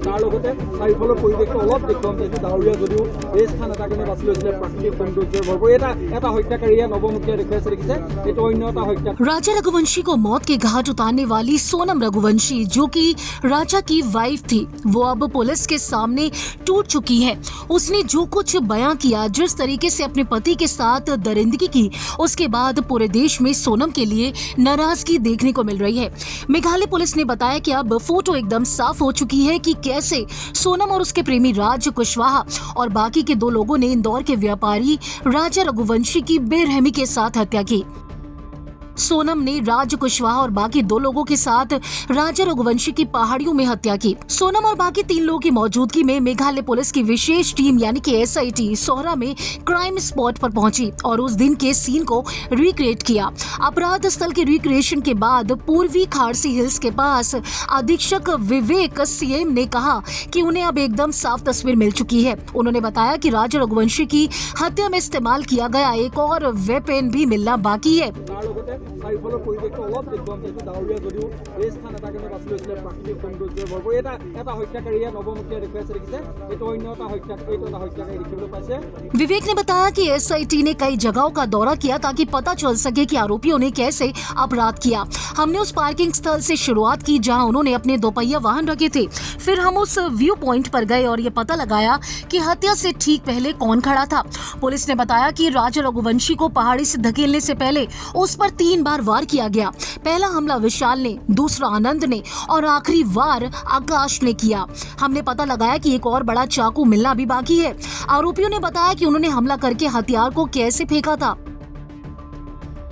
তাৰ লগতে চাৰিওফালৰ পৰিৱেশটো অলপ দেখুৱাম যিহেতু ডাৱৰীয়া যদিও এই স্থান এটা কাৰণে বাছি লৈছিলে প্ৰাকৃতিক সৌন্দৰ্যৰ ভৰপূৰ এটা হত্যাকাৰীয়ে নৱমুখীয়া দেখুৱাইছে দেখিছে এইটো অন্য এটা হত্যা। राजा रघुवंशी को मौत के घाट उतारने वाली सोनम रघुवंशी, जो कि राजा की वाइफ थी, वो अब पुलिस के सामने टूट चुकी है। उसने जो कुछ बयां किया, जिस तरीके से अपने पति के साथ दरिंदगी की, उसके बाद पूरे देश में सोनम के लिए नाराजगी देखने को मिल रही है। मेघालय पुलिस ने बताया कि अब फोटो एकदम साफ हो चुकी है कि कैसे सोनम और उसके प्रेमी राज कुशवाहा और बाकी के 2 लोगों ने इंदौर के व्यापारी राजा रघुवंशी की बेरहमी के साथ हत्या की। सोनम ने राज कुशवाहा और बाकी 2 लोगों के साथ राजा रघुवंशी की पहाड़ियों में हत्या की। सोनम और बाकी 3 लोगों की मौजूदगी में मेघालय पुलिस की विशेष टीम यानी कि SIT सोहरा में क्राइम स्पॉट पर पहुंची और उस दिन के सीन को रिक्रिएट किया। अपराध स्थल के रिक्रिएशन के बाद पूर्वी खारसी हिल्स के पास अधीक्षक विवेक CM ने कहा कि उन्हें अब एकदम साफ तस्वीर मिल चुकी है। उन्होंने बताया कि राजा रघुवंशी की हत्या में इस्तेमाल किया गया एक और वेपन भी मिलना बाकी है। চাৰিওফালৰ পৰিৱেশটো অলপ দেখুৱাম যিহেতু ডাৱৰীয়া যদিও এই স্থান এটা কাৰণে বাছি লৈছিলে প্ৰাকৃতিক সৌন্দৰ্যৰ ভৰপূৰ এটা হত্যাকাৰীয়ে নৱমুখীয়া দেখুৱাইছে দেখিছে এইটো অন্য এটা হত্যাকাৰী দেখিবলৈ পাইছে। विवेक ने बताया कि SIT ने कई जगहों का दौरा किया ताकि पता चल सके कि आरोपियों ने कैसे अपराध किया। हमने उस पार्किंग स्थल से शुरुआत की जहां उन्होंने अपने 2 पहिया वाहन रखे थे। फिर हम उस व्यू पॉइंट पर गए और ये पता लगाया कि हत्या से ठीक पहले कौन खड़ा था। पुलिस ने बताया कि राजा रघुवंशी को पहाड़ी से धकेलने से पहले उस पर 3 बार वार किया गया। पहला हमला विशाल ने, दूसरा आनंद ने और आखिरी वार आकाश ने किया। हमने पता लगाया कि एक और बड़ा चाकू मिलना भी बाकी है। आरोपियों ने बताया कि उन्होंने हमला करके हथियार को कैसे फेंका था।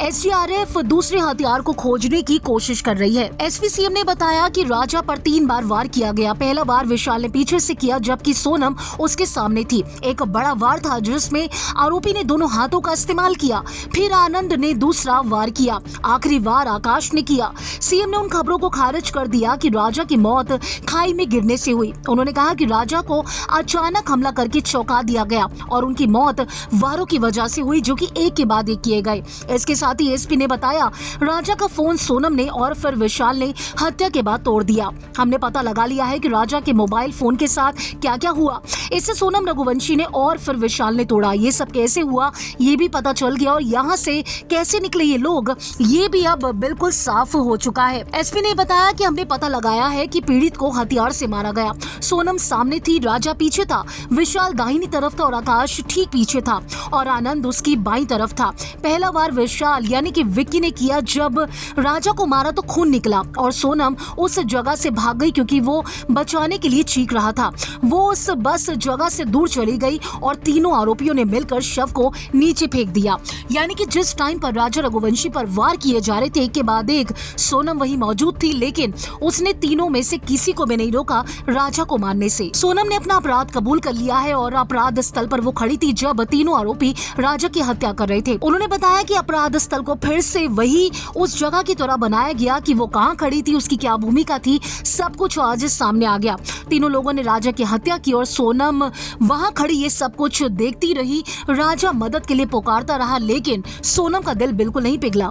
SDRF दूसरे हथियार को खोजने की कोशिश कर रही है। SP CM ने बताया कि राजा पर 3 बार वार किया गया। पहला वार विशाल ने पीछे से किया जबकि सोनम उसके सामने थी। एक बड़ा वार था जिसमें आरोपी ने दोनों हाथों का इस्तेमाल किया। फिर आनंद ने दूसरा वार किया। आखिरी वार आकाश ने किया। CM ने उन खबरों को खारिज कर दिया कि राजा की मौत खाई में गिरने से हुई। उन्होंने कहा कि राजा को अचानक हमला करके चौंका दिया गया और उनकी मौत वारों की वजह से हुई जो कि एक के बाद एक किए गए। इसके साथ ही SP ने बताया राजा का फोन सोनम ने और फिर विशाल ने हत्या के बाद तोड़ दिया। हमने पता लगा लिया है कि राजा के मोबाइल फोन के साथ क्या क्या हुआ। इससे सोनम रघुवंशी ने और फिर विशाल ने तोड़ा। ये सब कैसे हुआ ये भी पता चल गया और यहाँ से कैसे निकले ये लोग ये भी अब बिल्कुल साफ हो चुका है। SP ने बताया कि हमने पता लगाया है कि पीड़ित को हथियार से मारा गया। सोनम सामने थी, राजा पीछे था, विशाल दाहिनी तरफ था और आकाश ठीक पीछे था और आनंद उसकी बाईं तरफ था। पहला वार विशाल यानी कि विक्की ने किया। जब राजा को मारा तो खून निकला और सोनम उस जगह से भाग गई क्योंकि वो बचाने के लिए चीख रहा था। वो उस बस जगह से दूर चली गई और तीनों आरोपियों ने मिलकर शव को नीचे फेंक दिया। यानी कि जिस टाइम पर राजा रघुवंशी पर वार किए जा रहे थे एक के बाद एक सोनम वही मौजूद थी, लेकिन उसने तीनों में से किसी को भी नहीं रोका राजा को मारने से। सोनम ने अपना अपराध कबूल कर लिया है और अपराध स्थल पर वो खड़ी थी जब तीनों आरोपी राजा की हत्या कर रहे थे। उन्होंने बताया कि अपराध स्थल को फिर से वही उस जगह की तरह बनाया गया कि वो कहाँ खड़ी थी, उसकी क्या भूमिका थी, सब कुछ आज सामने आ गया। तीनों लोगों ने राजा की हत्या की और सोनम वहाँ खड़ी ये सब कुछ देखती रही। राजा मदद के लिए पुकारता रहा लेकिन सोनम का दिल बिल्कुल नहीं पिघला।